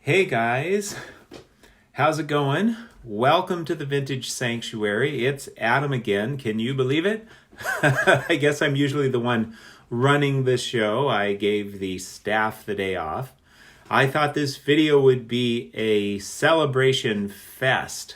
Hey guys, how's it going? Welcome to the Vintage Sanctuary. It's Adam again. Can you believe it? I guess I'm usually the one running the show. I gave the staff the day off. I thought this video would be a celebration fest.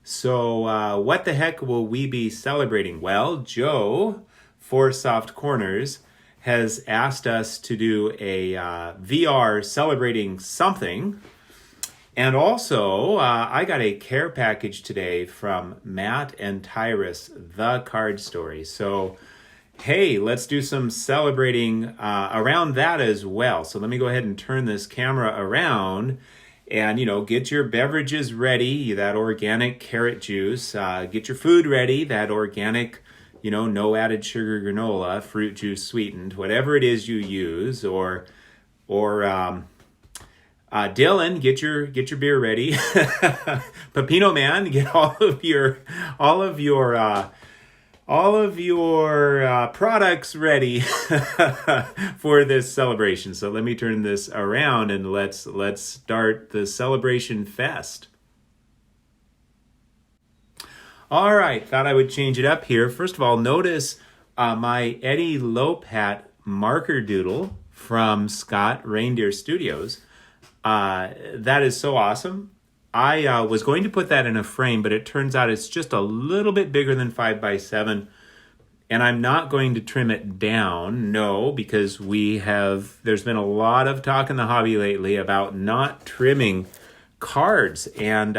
So what the heck will we be celebrating? Well, Joe, for Soft Corners, has asked us to do a VR celebrating something. And also, I got a care package today from Matt and Tyrus, The Card Story. So, hey, let's do some celebrating around that as well. So let me go ahead and turn this camera around and, get your beverages ready, that organic carrot juice. Get your food ready, that organic, no added sugar granola, fruit juice sweetened, whatever it is you use, or Dylan, get your beer ready. Pepino Man, get all of your products ready for this celebration. So let me turn this around and let's start the celebration fest. All right, thought I would change it up here. First of all, notice my Eddie Lopat marker doodle from Scott Reindeer Studios. That is so awesome. I was going to put that in a frame, but it turns out it's just a little bit bigger than 5x7. And I'm not going to trim it down, no, because there's been a lot of talk in the hobby lately about not trimming cards. And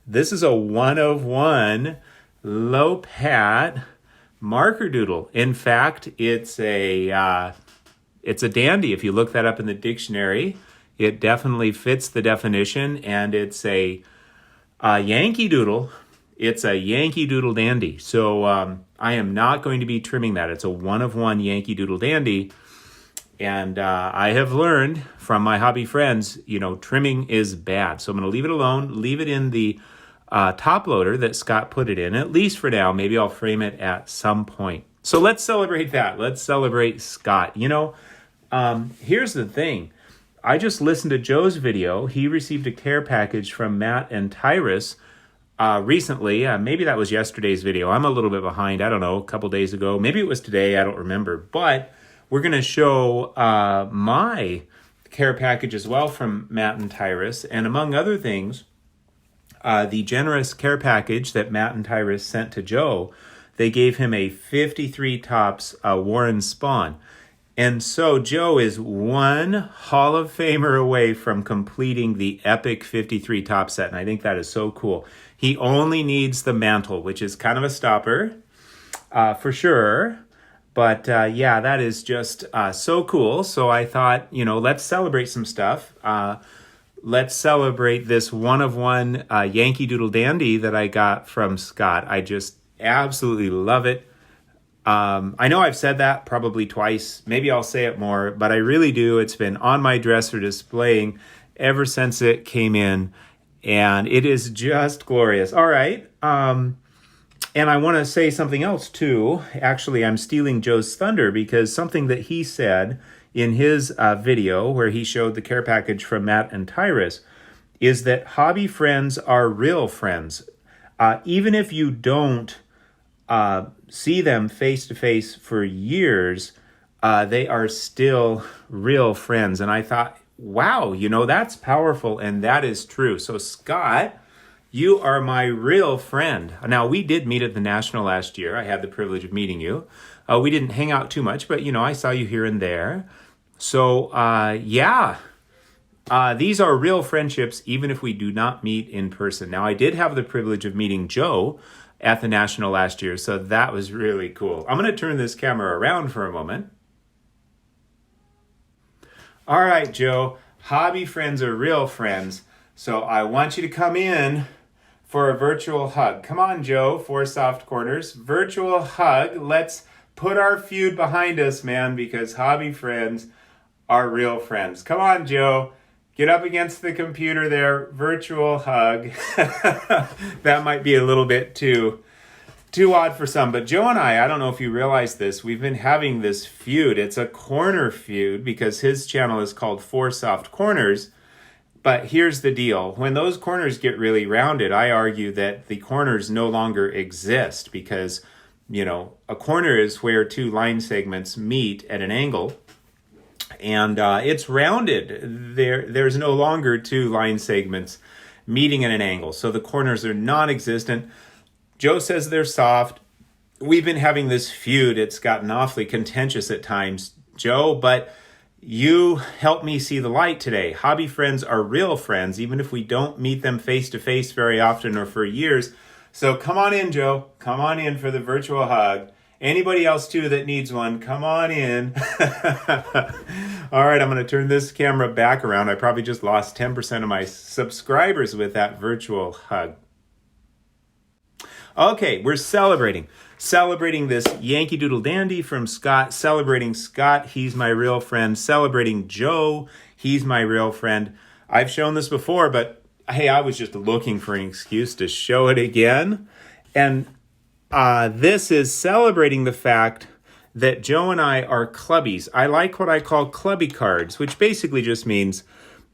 this is a 1-of-1 Lopat marker doodle. In fact, it's a dandy. If you look that up in the dictionary, it definitely fits the definition, and it's a Yankee Doodle. It's a Yankee Doodle dandy. So I am not going to be trimming that. It's a 1-of-1 Yankee Doodle dandy. And I have learned from my hobby friends, trimming is bad. So I'm going to leave it alone, leave it in the top loader that Scott put it in, at least for now. Maybe I'll frame it at some point. So let's celebrate that. Let's celebrate Scott. Here's the thing. I just listened to Joe's video. He received a care package from Matt and Tyrus recently. Maybe that was yesterday's video. I'm a little bit behind. I don't know, a couple days ago. Maybe it was today. I don't remember. But we're going to show my care package as well from Matt and Tyrus. And among other things, the generous care package that Matt and Tyrus sent to Joe, they gave him a 53 Topps Warren Spawn. And so Joe is one Hall of Famer away from completing the epic 53 top set, and I think that is so cool. He only needs the mantle, which is kind of a stopper, for sure. But yeah, that is just so cool. So I thought, let's celebrate some stuff. Let's celebrate this 1-of-1 Yankee Doodle dandy that I got from Scott. I just absolutely love it. I know I've said that probably twice. Maybe I'll say it more, but I really do. It's been on my dresser displaying ever since it came in, and it is just glorious. All right. And I want to say something else too. Actually, I'm stealing Joe's thunder because something that he said in his video where he showed the care package from Matt and Tyrus is that hobby friends are real friends. Even if you don't see them face to face for years, they are still real friends. And I thought, wow, that's powerful, and that is true. So Scott, you are my real friend. Now, we did meet at the National last year. I had the privilege of meeting you. We didn't hang out too much, but I saw you here and there. So yeah, these are real friendships, even if we do not meet in person. Now, I did have the privilege of meeting Joe at the National last year, so that was really cool. I'm going to turn this camera around for a moment. All right, Joe, hobby friends are real friends, so I want you to come in for a virtual hug. Come on, Joe, for Soft Corners. Virtual hug. Let's put our feud behind us, man, because hobby friends are real friends. Come on, Joe. Get up against the computer there, virtual hug. That might be a little bit too odd for some, but Joe and I don't know if you realize this, we've been having this feud. It's a corner feud because his channel is called For Soft Corners, But here's the deal. When those corners get really rounded, I argue that the corners no longer exist because, a corner is where two line segments meet at an angle. And it's rounded. There's no longer two line segments meeting at an angle. So the corners are non-existent. Joe says they're soft. We've been having this feud. It's gotten awfully contentious at times, Joe, but you helped me see the light today. Hobby friends are real friends, even if we don't meet them face to face very often or for years. So come on in, Joe. Come on in for the virtual hug. Anybody else, too, that needs one, come on in. All right, I'm going to turn this camera back around. I probably just lost 10% of my subscribers with that virtual hug. Okay, we're celebrating this Yankee Doodle Dandy from Scott, celebrating Scott, he's my real friend, celebrating Joe, he's my real friend. I've shown this before, but hey, I was just looking for an excuse to show it again. And this is celebrating the fact that Joe and I are clubbies. I like what I call clubby cards, which basically just means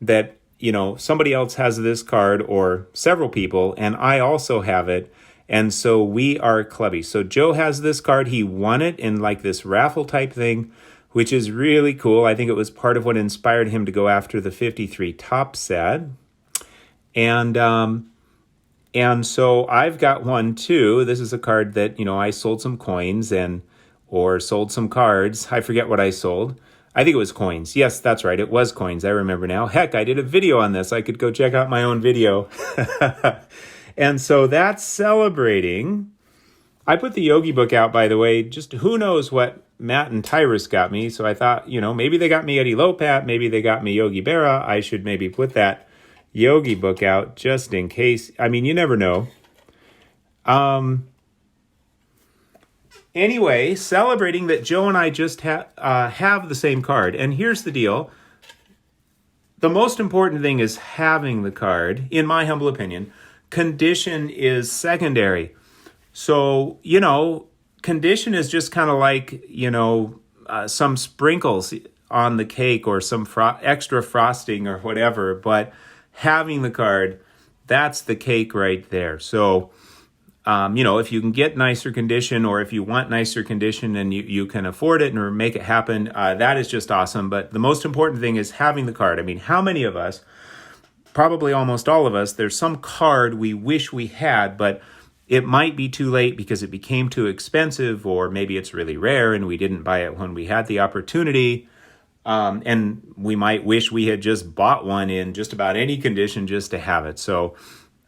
that, somebody else has this card or several people, and I also have it. And so we are clubby. So Joe has this card. He won it in like this raffle type thing, which is really cool. I think it was part of what inspired him to go after the 53 top set. And so I've got one too. This is a card that, I sold some coins or sold some cards. I forget what I sold. I think it was coins. Yes, that's right. It was coins. I remember now. Heck, I did a video on this. I could go check out my own video. And so that's celebrating. I put the Yogi book out, by the way. Just who knows what Matt and Tyrus got me. So I thought, maybe they got me Eddie Lopat. Maybe they got me Yogi Berra. I should maybe put that Yogi book out just in case. I mean, you never know. Anyway, celebrating that Joe and I just have the same card. And here's the deal. The most important thing is having the card, in my humble opinion. Condition is secondary. So, condition is just kind of like, some sprinkles on the cake or some extra frosting or whatever. But having the card, that's the cake right there. So, if you can get nicer condition or if you want nicer condition and you can afford it or make it happen, that is just awesome. But the most important thing is having the card. I mean, how many of us, probably almost all of us, there's some card we wish we had, but it might be too late because it became too expensive, or maybe it's really rare and we didn't buy it when we had the opportunity. And we might wish we had just bought one in just about any condition just to have it. So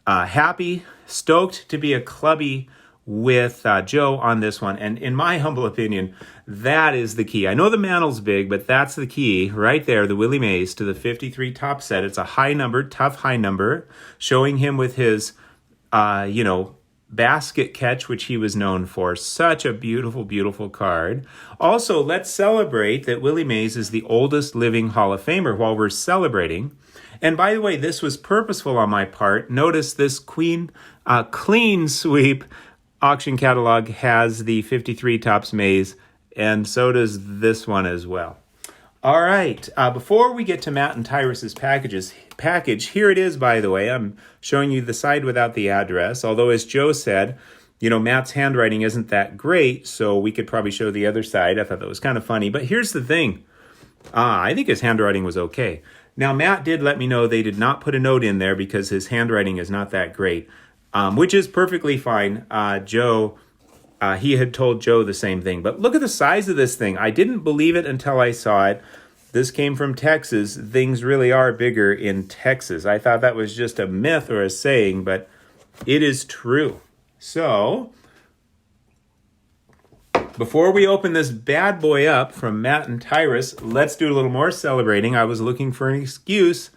happy, stoked to be a clubby with Joe on this one. And in my humble opinion, that is the key. I know the mantle's big, but that's the key right there, the Willie Mays to the 53 top set. It's a high number, tough high number, showing him with his, basket catch, which he was known for. Such a beautiful, beautiful card. Also, let's celebrate that Willie Mays is the oldest living Hall of Famer while we're celebrating. And by the way, this was purposeful on my part. Notice this clean sweep auction catalog has the 53 Topps Mays, and so does this one as well. All right, before we get to Matt and Tyrus's package, here it is, by the way. I'm showing you the side without the address, although as Joe said, Matt's handwriting isn't that great, so we could probably show the other side. I thought that was kind of funny, but here's the thing. I think his handwriting was okay. Now, Matt did let me know they did not put a note in there because his handwriting is not that great, which is perfectly fine. Joe, he had told Joe the same thing. But look at the size of this thing. I didn't believe it until I saw it. This came from Texas. Things really are bigger in Texas. I thought that was just a myth or a saying, but it is true. So, before we open this bad boy up from Matt and Tyrus, let's do a little more celebrating. I was looking for an excuse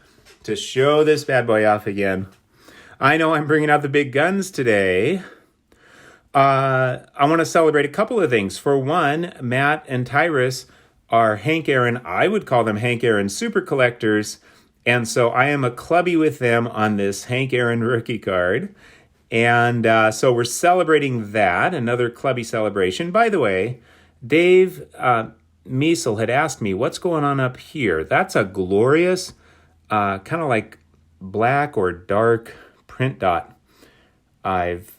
to show this bad boy off again. I know I'm bringing out the big guns today. I want to celebrate a couple of things. For one, Matt and Tyrus are Hank Aaron. I would call them Hank Aaron super collectors. And so I am a clubby with them on this Hank Aaron rookie card. And so we're celebrating that, another clubby celebration. By the way, Dave Meisel had asked me, what's going on up here? That's a glorious, kind of like black or dark print dot. I've,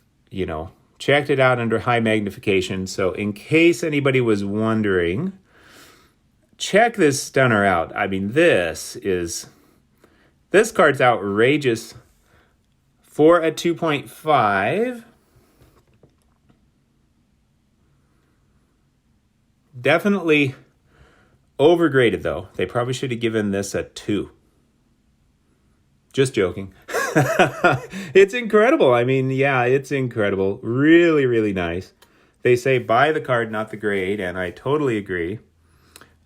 checked it out under high magnification. So in case anybody was wondering, check this stunner out. I mean, this card's outrageous for a 2.5. Definitely overgraded, though. They probably should have given this a 2. Just joking. It's incredible. I mean, yeah, it's incredible. Really, really nice. They say buy the card, not the grade, and I totally agree.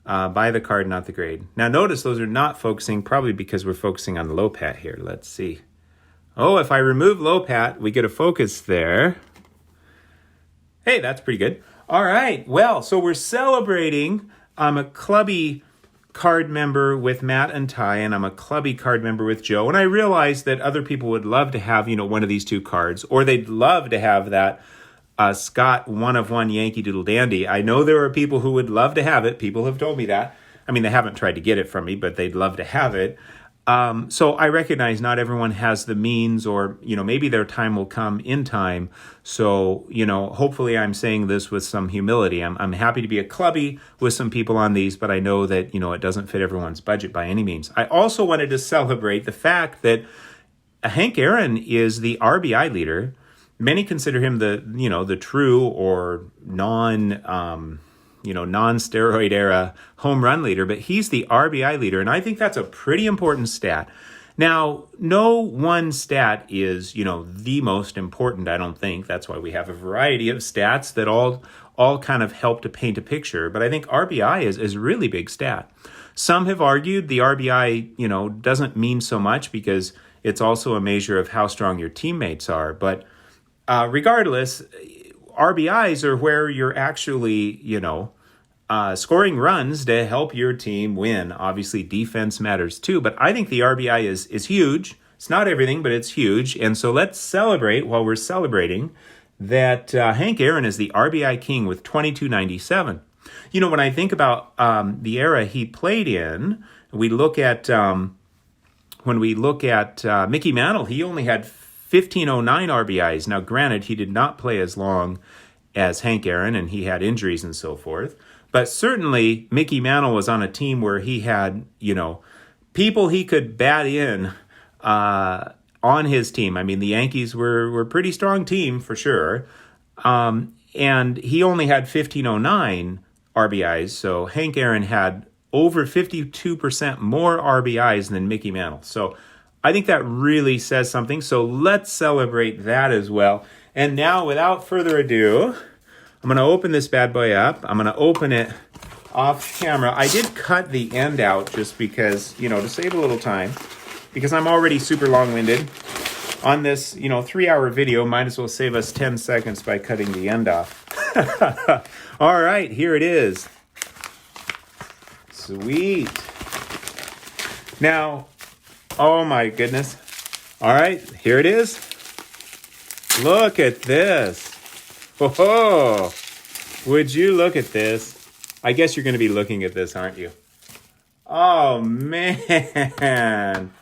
Buy the card, not the grade. Now, notice those are not focusing, probably because we're focusing on the low pat here. Let's see. Oh, if I remove low pat, we get a focus there. Hey, that's pretty good. All right. Well, so we're celebrating. I'm a clubby card member with Matt and Ty, and I'm a clubby card member with Joe. And I realized that other people would love to have, one of these two cards, or they'd love to have that Scott 1-of-1 Yankee Doodle Dandy. I know there are people who would love to have it. People have told me that. I mean, they haven't tried to get it from me, but they'd love to have it. So I recognize not everyone has the means, or, maybe their time will come in time. So, hopefully I'm saying this with some humility. I'm happy to be a clubby with some people on these, but I know that, it doesn't fit everyone's budget by any means. I also wanted to celebrate the fact that Hank Aaron is the RBI leader. Many consider him the true or non-steroid era home run leader, but he's the RBI leader, and I think that's a pretty important stat. Now, no one stat is, the most important, I don't think. That's why we have a variety of stats that all kind of help to paint a picture, but I think RBI is a really big stat. Some have argued the RBI, doesn't mean so much because it's also a measure of how strong your teammates are, but regardless, RBIs are where you're actually, scoring runs to help your team win. Obviously, defense matters too, but I think the RBI is huge. It's not everything, but it's huge. And so let's celebrate while we're celebrating that Hank Aaron is the RBI king with 2297. When I think about the era he played in, when we look at Mickey Mantle, he only had 1509 RBIs. Now, granted, he did not play as long as Hank Aaron, and he had injuries and so forth. But certainly, Mickey Mantle was on a team where he had, people he could bat in on his team. I mean, the Yankees were a pretty strong team for sure. And he only had 1509 RBIs. So Hank Aaron had over 52% more RBIs than Mickey Mantle. So I think that really says something. So let's celebrate that as well. And now, without further ado, I'm going to open this bad boy up. I'm going to open it off camera. I did cut the end out just because, to save a little time, because I'm already super long-winded. On this, 3-hour video, might as well save us 10 seconds by cutting the end off. All right, here it is. Sweet. Now, oh my goodness. All right, here it is. Look at this. Oh, would you look at this? I guess you're going to be looking at this, aren't you? Oh, man.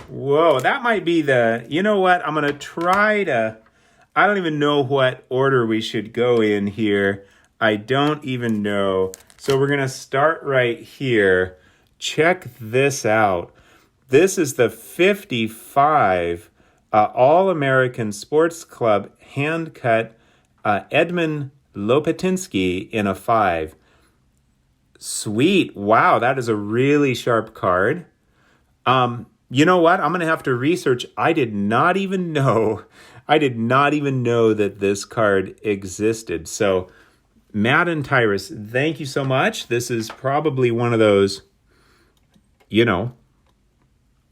Whoa, that might be you know what? I'm going to try to, I don't even know what order we should go in here. I don't even know. So we're going to start right here. Check this out. This is the 55 All-American Sports Club hand-cut Edmund Lopatinsky in a 5. Sweet. Wow, that is a really sharp card. You know what? I'm going to have to research. I did not even know that this card existed. So, Matt and Tyrus, thank you so much. This is probably one of those,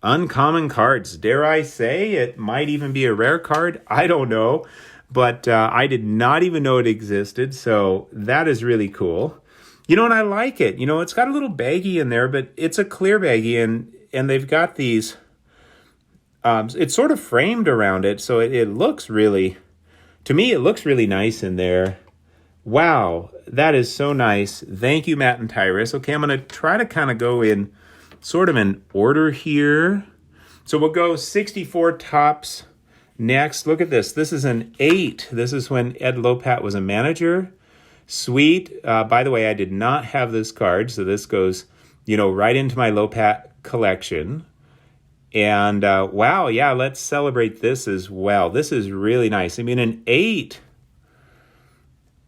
uncommon cards. Dare I say it might even be a rare card? I don't know. But I did not even know it existed. So that is really cool. And I like it. It's got a little baggie in there, but it's a clear baggie. And they've got these, it's sort of framed around it. So it looks really, to me, it looks really nice in there. Wow, that is so nice. Thank you, Matt and Tyrus. Okay, I'm going to try to kind of go in sort of an order here. So we'll go 64 tops next. Look at this. This is an 8. This is when Ed Lopat was a manager. Sweet. By the way, I did not have this card, so this goes, right into my Lopat collection. And wow, yeah, let's celebrate this as well. This is really nice. I mean, an 8,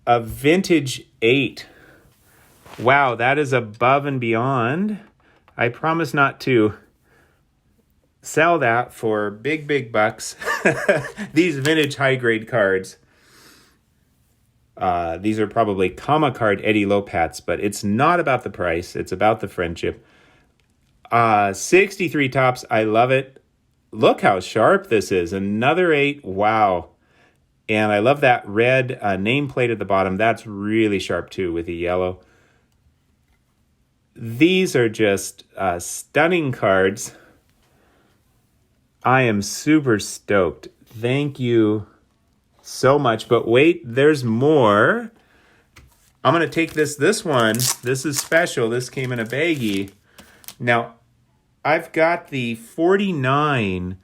a vintage 8. Wow, that is above and beyond. I promise not to sell that for big, big bucks. These vintage high-grade cards. These are probably comma card Eddie Lopats, but it's not about the price. It's about the friendship. 63 tops. I love it. Look how sharp this is. Another 8. Wow. And I love that red nameplate at the bottom. That's really sharp too with the yellow. These are just stunning cards. I am super stoked. Thank you so much. But wait, there's more. I'm going to take this one. This is special. This came in a baggie. Now, I've got the 49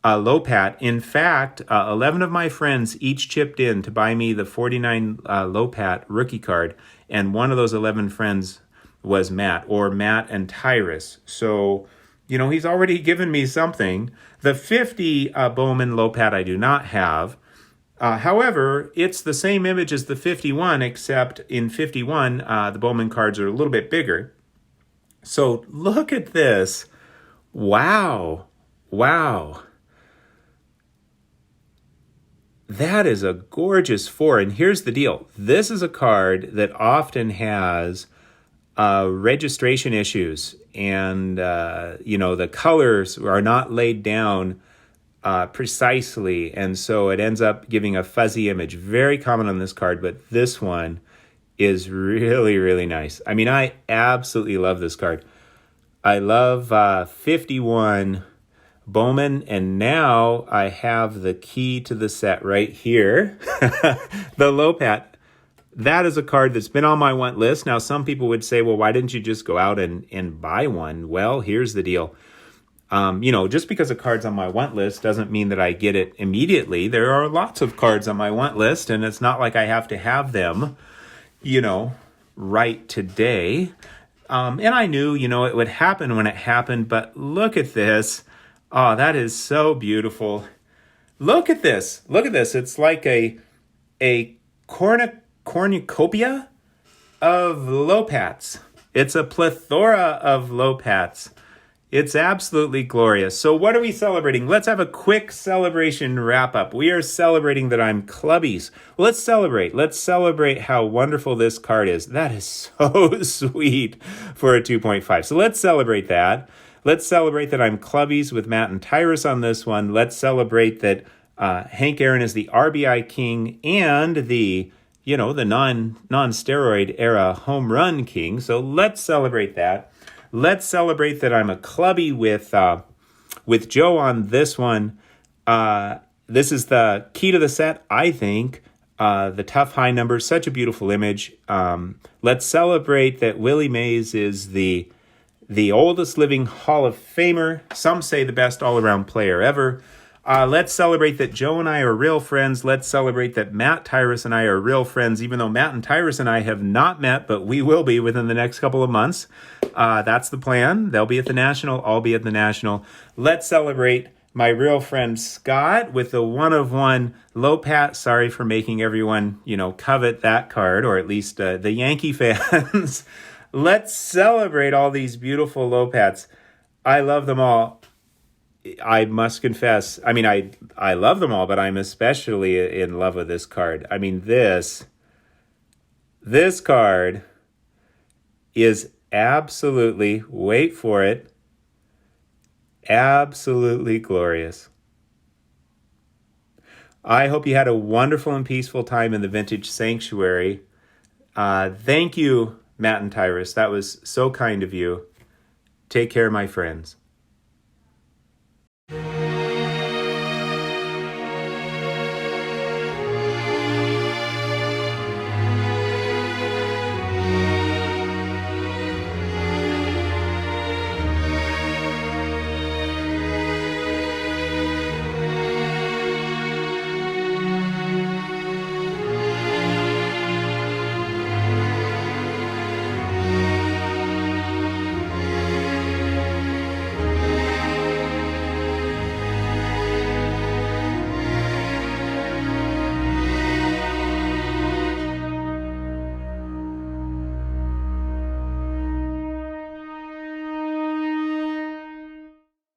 Lopat. In fact, 11 of my friends each chipped in to buy me the 49 Lopat rookie card. And one of those 11 friends was Matt and Tyrus. So, he's already given me something. The 50 Bowman Lopat I do not have. However, it's the same image as the 51, except in 51, the Bowman cards are a little bit bigger. So look at this. Wow. That is a gorgeous 4. And here's the deal. This is a card that often has registration issues. And, the colors are not laid down precisely. And so it ends up giving a fuzzy image. Very common on this card, but this one is really, really nice. I mean, I absolutely love this card. I love 51 Bowman, and now I have the key to the set right here. The Lopat. That is a card that's been on my want list. Now, some people would say, well, why didn't you just go out and buy one? Well, here's the deal. Just because a card's on my want list doesn't mean that I get it immediately. There are lots of cards on my want list, and it's not like I have to have them, right today. And I knew, it would happen when it happened, but look at this. Oh, that is so beautiful. Look at this. It's like a cornucopia of Lopats. It's a plethora of Lopats. It's absolutely glorious. So what are we celebrating? Let's have a quick celebration wrap up. We are celebrating that I'm Clubbies. Let's celebrate. Let's celebrate how wonderful this card is. That is so sweet for a 2.5. So let's celebrate that. Let's celebrate that I'm Clubbies with Matt and Tyrus on this one. Let's celebrate that Hank Aaron is the RBI king and the non-steroid era home run king. So let's celebrate that. Let's celebrate that I'm a Clubby with Joe on this one. This is the key to the set, I think. The tough high numbers, such a beautiful image. Let's celebrate that Willie Mays is the oldest living Hall of Famer. Some say the best all-around player ever. Let's celebrate that Joe and I are real friends. Let's celebrate that Matt, Tyrus, and I are real friends, even though Matt and Tyrus and I have not met, but we will be within the next couple of months. That's the plan. They'll be at the National. I'll be at the National. Let's celebrate my real friend Scott with the 1-of-1 Lopat. Sorry for making everyone, covet that card, or at least the Yankee fans. Let's celebrate all these beautiful Lopats. I love them all. I must confess, I love them all, but I'm especially in love with this card. I mean, this card is absolutely, wait for it, absolutely glorious. I hope you had a wonderful and peaceful time in the Vintage Sanctuary. Thank you, Matt and Tyrus. That was so kind of you. Take care, my friends.